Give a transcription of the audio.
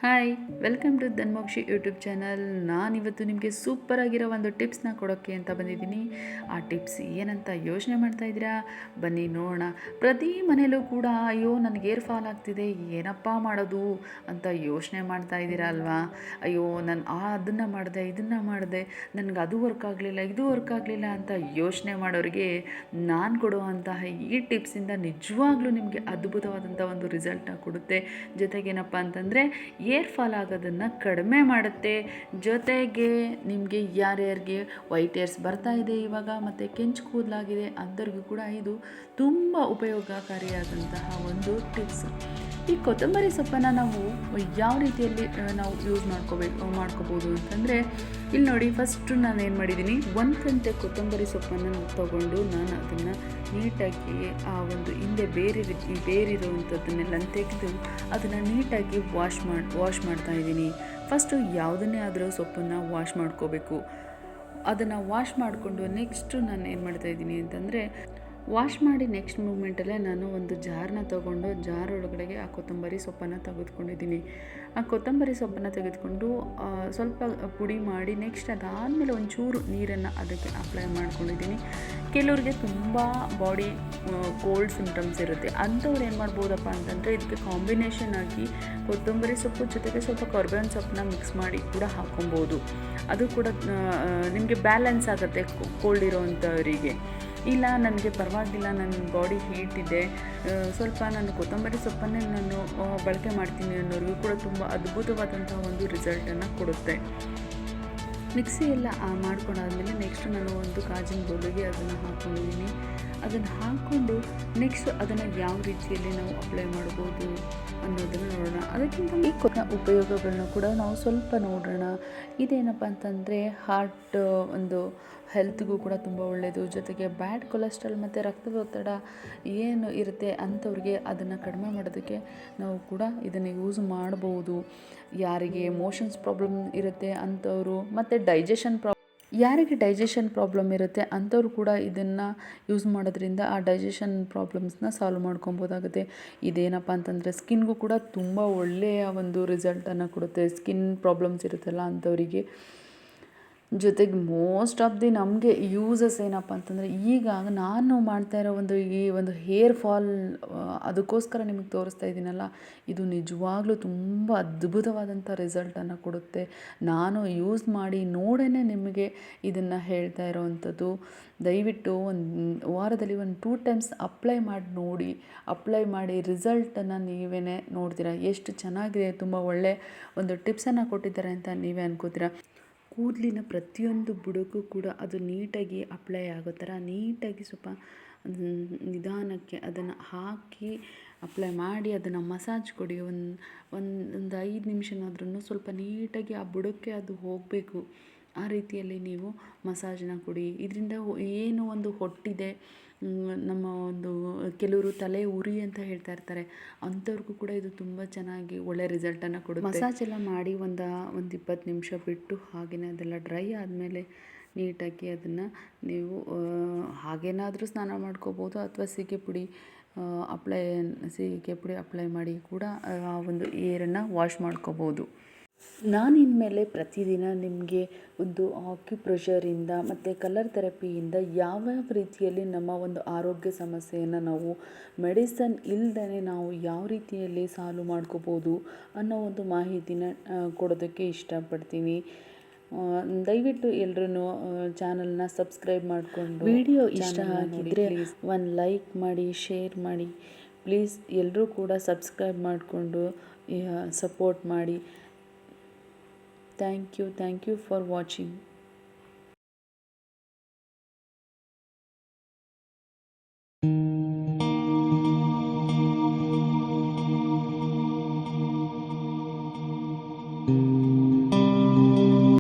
Hi, welcome to Dhanmokshi YouTube channel. ನಾನಿವತ್ತು ನಿಮಗೆ ಸೂಪರಾಗಿರೋ ಒಂದು ಟಿಪ್ಸ್ನ ಕೊಡೋಕ್ಕೆ ಅಂತ ಬಂದಿದ್ದೀನಿ. ಆ ಟಿಪ್ಸ್ ಏನಂತ ಯೋಚನೆ ಮಾಡ್ತಾ ಇದ್ದೀರಾ? ಬನ್ನಿ ನೋಡೋಣ. ಪ್ರತಿ ಮನೇಲೂ ಕೂಡ ಅಯ್ಯೋ ನನಗೆ ಏರ್ ಫಾಲ್ ಆಗ್ತಿದೆ, ಏನಪ್ಪ ಮಾಡೋದು ಅಂತ ಯೋಚನೆ ಮಾಡ್ತಾ ಇದ್ದೀರಾ ಅಲ್ವಾ? ಅಯ್ಯೋ ನಾನು ಅದನ್ನು ಮಾಡಿದೆ, ಇದನ್ನು ಮಾಡಿದೆ, ನನಗೆ ಅದು ವರ್ಕ್ ಆಗಲಿಲ್ಲ, ಇದು ವರ್ಕ್ ಆಗಲಿಲ್ಲ ಅಂತ ಯೋಚನೆ ಮಾಡೋರಿಗೆ ನಾನು ಕೊಡುವಂತಹ ಈ ಟಿಪ್ಸಿಂದ ನಿಜವಾಗ್ಲೂ ನಿಮಗೆ ಅದ್ಭುತವಾದಂಥ ಒಂದು ರಿಸಲ್ಟ್ನ ಕೊಡುತ್ತೆ. ಜೊತೆಗೇನಪ್ಪ ಅಂತಂದರೆ ಏರ್ ಫಾಲ್ ಆಗೋದನ್ನು ಕಡಿಮೆ ಮಾಡುತ್ತೆ. ಜೊತೆಗೆ ನಿಮಗೆ ಯಾರ್ಯಾರಿಗೆ ವೈಟ್ ಏರ್ಸ್ ಬರ್ತಾ ಇದೆ ಇವಾಗ ಮತ್ತು ಕೆಂಚು ಕೂದಲಾಗಿದೆ ಅಂಥವ್ರಿಗೂ ಕೂಡ ಇದು ತುಂಬ ಉಪಯೋಗಕಾರಿಯಾದಂತಹ ಒಂದು ಟಿಪ್ಸ್. ಈ ಕೊತ್ತಂಬರಿ ಸೊಪ್ಪನ್ನು ನಾವು ಯಾವ ರೀತಿಯಲ್ಲಿ ನಾವು ಯೂಸ್ ಮಾಡ್ಕೋಬೋದು ಅಂತಂದರೆ, ಇಲ್ಲಿ ನೋಡಿ, ಫಸ್ಟು ನಾನು ಏನು ಮಾಡಿದ್ದೀನಿ, 1 ಗಂಟೆ ಕೊತ್ತಂಬರಿ ಸೊಪ್ಪನ್ನು ತೊಗೊಂಡು ನಾನು ಅದನ್ನು ನೀಟಾಗಿ ಆ ಒಂದು ಹಿಂದೆ ಬೇರಿರುವಂಥದ್ದನ್ನೆಲ್ಲ ತೆಗೆದು ಅದನ್ನು ನೀಟಾಗಿ ವಾಶ್ ಮಾಡ್ತಾ ಇದ್ದೀನಿ. ಫಸ್ಟು ಯಾವುದನ್ನೇ ಆದರೂ ಸೊಪ್ಪನ್ನು ವಾಶ್ ಮಾಡ್ಕೋಬೇಕು. ಅದನ್ನು ವಾಶ್ ಮಾಡಿಕೊಂಡು ನೆಕ್ಸ್ಟು ನಾನು ಏನು ಮಾಡ್ತಾಯಿದ್ದೀನಿ ಅಂತಂದರೆ, ವಾಶ್ ಮಾಡಿ ನೆಕ್ಸ್ಟ್ ಮೂಮೆಂಟಲ್ಲೇ ನಾನು ಒಂದು ಜಾರನ್ನ ತೊಗೊಂಡು ಜಾರ್ ಒಳಗಡೆಗೆ ಆ ಕೊತ್ತಂಬರಿ ಸೊಪ್ಪನ್ನು ತೆಗೆದುಕೊಂಡಿದ್ದೀನಿ. ಆ ಕೊತ್ತಂಬರಿ ಸೊಪ್ಪನ್ನು ತೆಗೆದುಕೊಂಡು ಸ್ವಲ್ಪ ಪುಡಿ ಮಾಡಿ ನೆಕ್ಸ್ಟ್ ಅದಾದಮೇಲೆ ಒಂಚೂರು ನೀರನ್ನು ಅದಕ್ಕೆ ಅಪ್ಲೈ ಮಾಡ್ಕೊಂಡಿದ್ದೀನಿ. ಕೆಲವ್ರಿಗೆ ತುಂಬ ಬಾಡಿ ಕೋಲ್ಡ್ ಸಿಂಪ್ಟಮ್ಸ್ ಇರುತ್ತೆ, ಅಂಥವ್ರು ಏನು ಮಾಡ್ಬೋದಪ್ಪ ಅಂತಂದರೆ ಇದಕ್ಕೆ ಕಾಂಬಿನೇಷನ್ ಆಗಿ ಕೊತ್ತಂಬರಿ ಸೊಪ್ಪು ಜೊತೆಗೆ ಸ್ವಲ್ಪ ಕರ್ಬೇವಿನ ಸೊಪ್ಪನ್ನ ಮಿಕ್ಸ್ ಮಾಡಿ ಕೂಡ ಹಾಕೊಬೋದು. ಅದು ಕೂಡ ನಿಮಗೆ ಬ್ಯಾಲೆನ್ಸ್ ಆಗುತ್ತೆ ಕೋಲ್ಡ್ ಇರೋವಂಥವರಿಗೆ. ಇಲ್ಲ ನನಗೆ ಪರವಾಗಿಲ್ಲ, ನನ್ನ ಬಾಡಿ ಹೀಟ್ ಇದೆ, ಸ್ವಲ್ಪ ನಾನು ಕೊತ್ತಂಬರಿ ಸೊಪ್ಪನ್ನೇ ನಾನು ಬಳಕೆ ಮಾಡ್ತೀನಿ ಅನ್ನೋರಿಗೂ ಕೂಡ ತುಂಬ ಅದ್ಭುತವಾದಂಥ ಒಂದು ರಿಸಲ್ಟನ್ನು ಕೊಡುತ್ತೆ. ಮಿಕ್ಸಿ ಎಲ್ಲ ಮಾಡ್ಕೊಂಡಾದ್ಮೇಲೆ ನೆಕ್ಸ್ಟ್ ನಾನು ಒಂದು ಗಾಜಿನ ಬೌಲಿಗೆ ಅದನ್ನು ಹಾಕ್ಕೊಂಡಿದ್ದೀನಿ. ಅದನ್ನು ಹಾಕ್ಕೊಂಡು ನೆಕ್ಸ್ಟ್ ಅದನ್ನು ಯಾವ ರೀತಿಯಲ್ಲಿ ನಾವು ಅಪ್ಲೈ ಮಾಡ್ಬೋದು ಅನ್ನೋದನ್ನು ನೋಡೋಣ. ಅದಕ್ಕಿಂತ ಈ ಉಪಯೋಗಗಳನ್ನ ಕೂಡ ನಾವು ಸ್ವಲ್ಪ ನೋಡೋಣ. ಇದೇನಪ್ಪ ಅಂತಂದರೆ ಹಾರ್ಟ್ ಒಂದು ಹೆಲ್ತ್ಗೂ ಕೂಡ ತುಂಬ ಒಳ್ಳೆಯದು. ಜೊತೆಗೆ ಬ್ಯಾಡ್ ಕೊಲೆಸ್ಟ್ರಾಲ್ ಮತ್ತು ರಕ್ತದೊತ್ತಡ ಏನು ಇರುತ್ತೆ ಅಂಥವ್ರಿಗೆ ಅದನ್ನು ಕಡಿಮೆ ಮಾಡೋದಕ್ಕೆ ನಾವು ಕೂಡ ಇದನ್ನು ಯೂಸ್ ಮಾಡ್ಬೋದು. ಯಾರಿಗೆ ಮೋಷನ್ಸ್ ಪ್ರಾಬ್ಲಮ್ ಇರುತ್ತೆ ಅಂಥವರು ಮತ್ತು ಯಾರಿಗೆ ಡೈಜೆಷನ್ ಪ್ರಾಬ್ಲಮ್ ಇರುತ್ತೆ ಅಂಥವ್ರು ಕೂಡ ಇದನ್ನು ಯೂಸ್ ಮಾಡೋದ್ರಿಂದ ಆ ಡೈಜೆಷನ್ ಪ್ರಾಬ್ಲಮ್ಸ್ನ ಸಾಲ್ವ್ ಮಾಡ್ಕೊಬೋದಾಗುತ್ತೆ. ಇದೇನಪ್ಪ ಅಂತಂದರೆ ಸ್ಕಿನ್ಗೂ ಕೂಡ ತುಂಬ ಒಳ್ಳೆಯ ಒಂದು ರಿಸಲ್ಟನ್ನು ಕೊಡುತ್ತೆ. ಸ್ಕಿನ್ ಪ್ರಾಬ್ಲಮ್ಸ್ ಇರುತ್ತಲ್ಲ ಅಂಥವರಿಗೆ. ಜೊತೆಗೆ ಮೋಸ್ಟ್ ಆಫ್ ದಿ ನಮಗೆ ಯೂಸಸ್ ಏನಪ್ಪ ಅಂತಂದರೆ, ಈಗ ನಾನು ಮಾಡ್ತಾ ಇರೋ ಈ ಒಂದು ಹೇರ್ ಫಾಲ್ ಅದಕ್ಕೋಸ್ಕರ ನಿಮಗೆ ತೋರಿಸ್ತಾ ಇದ್ದೀನಲ್ಲ, ಇದು ನಿಜವಾಗ್ಲೂ ತುಂಬ ಅದ್ಭುತವಾದಂಥ ರಿಸಲ್ಟನ್ನು ಕೊಡುತ್ತೆ. ನಾನು ಯೂಸ್ ಮಾಡಿ ನೋಡೇ ನಿಮಗೆ ಇದನ್ನು ಹೇಳ್ತಾ ಇರೋವಂಥದ್ದು. ದಯವಿಟ್ಟು ಒಂದು ವಾರದಲ್ಲಿ 2 ಟೈಮ್ಸ್ ಅಪ್ಲೈ ಮಾಡಿ ನೋಡಿ. ಅಪ್ಲೈ ಮಾಡಿ ರಿಸಲ್ಟನ್ನು ನೀವೇ ನೋಡ್ತೀರಾ. ಎಷ್ಟು ಚೆನ್ನಾಗಿದೆ, ತುಂಬ ಒಳ್ಳೆ ಒಂದು ಟಿಪ್ಸನ್ನು ಕೊಟ್ಟಿದ್ದಾರೆ ಅಂತ ನೀವೇ ಅನ್ಕೋತೀರಾ. ಕೂದಲಿನ ಪ್ರತಿಯೊಂದು ಬುಡಕ್ಕೂ ಕೂಡ ಅದು ನೀಟಾಗಿ ಅಪ್ಲೈ ಆಗೋ ಥರ ನೀಟಾಗಿ ಸ್ವಲ್ಪ ನಿಧಾನಕ್ಕೆ ಅದನ್ನು ಹಾಕಿ ಅಪ್ಲೈ ಮಾಡಿ ಅದನ್ನು ಮಸಾಜ್ ಕೊಡಿ. ಒಂದು 5 ನಿಮಿಷನಾದ್ರೂ ಸ್ವಲ್ಪ ನೀಟಾಗಿ ಆ ಬುಡಕ್ಕೆ ಅದು ಹೋಗಬೇಕು. ಆ ರೀತಿಯಲ್ಲಿ ನೀವು ಮಸಾಜನ್ನ ಕೊಡಿ. ಇದರಿಂದ ಏನು ಒಂದು ಹೊಟ್ಟಿದೆ, ನಮ್ಮ ಒಂದು ಕೆಲವರು ತಲೆ ಉರಿ ಅಂತ ಹೇಳ್ತಾ ಇರ್ತಾರೆ, ಅಂಥವ್ರಿಗೂ ಕೂಡ ಇದು ತುಂಬ ಚೆನ್ನಾಗಿ ಒಳ್ಳೆ ರಿಸಲ್ಟನ್ನು ಕೊಡುತ್ತೆ. ಮಸಾಜ್ ಎಲ್ಲ ಮಾಡಿ ಒಂದು 20 ನಿಮಿಷ ಬಿಟ್ಟು ಹಾಗೆಯೇ ಅದೆಲ್ಲ ಡ್ರೈ ಆದಮೇಲೆ ನೀಟಾಗಿ ಅದನ್ನು ನೀವು ಹಾಗೇನಾದರೂ ಸ್ನಾನ ಮಾಡ್ಕೋಬೋದು, ಅಥವಾ ಸೀಗೆ ಪುಡಿ ಅಪ್ಲೈ ಮಾಡಿ ಕೂಡ ಆ ಒಂದು ಏರನ್ನು ವಾಶ್ ಮಾಡ್ಕೋಬೋದು. ನಾನು ಇನ್ಮೇಲೆ ಪ್ರತಿದಿನ ನಿಮಗೆ ಒಂದು ಆಕ್ಯುಪ್ರೆಷರಿಂದ ಮತ್ತು ಕಲರ್ ಥೆರಪಿಯಿಂದ ಯಾವ್ಯಾವ ರೀತಿಯಲ್ಲಿ ನಮ್ಮ ಒಂದು ಆರೋಗ್ಯ ಸಮಸ್ಯೆಯನ್ನು ನಾವು ಮೆಡಿಸನ್ ಇಲ್ಲದೇ ನಾವು ಯಾವ ರೀತಿಯಲ್ಲಿ ಸಾಲ್ವ್ ಮಾಡ್ಕೋಬೋದು ಅನ್ನೋ ಒಂದು ಮಾಹಿತಿನ ಕೊಡೋದಕ್ಕೆ ಇಷ್ಟಪಡ್ತೀನಿ. ದಯವಿಟ್ಟು ಎಲ್ಲರೂ ಚಾನಲ್ನ ಸಬ್ಸ್ಕ್ರೈಬ್ ಮಾಡಿಕೊಂಡು, ವಿಡಿಯೋ ಇಷ್ಟ ಆಗಿದ್ದರೆ ಒಂದು ಲೈಕ್ ಮಾಡಿ, ಶೇರ್ ಮಾಡಿ. ಪ್ಲೀಸ್ ಎಲ್ಲರೂ ಕೂಡ ಸಬ್ಸ್ಕ್ರೈಬ್ ಮಾಡಿಕೊಂಡು ಸಪೋರ್ಟ್ ಮಾಡಿ. Thank you for watching.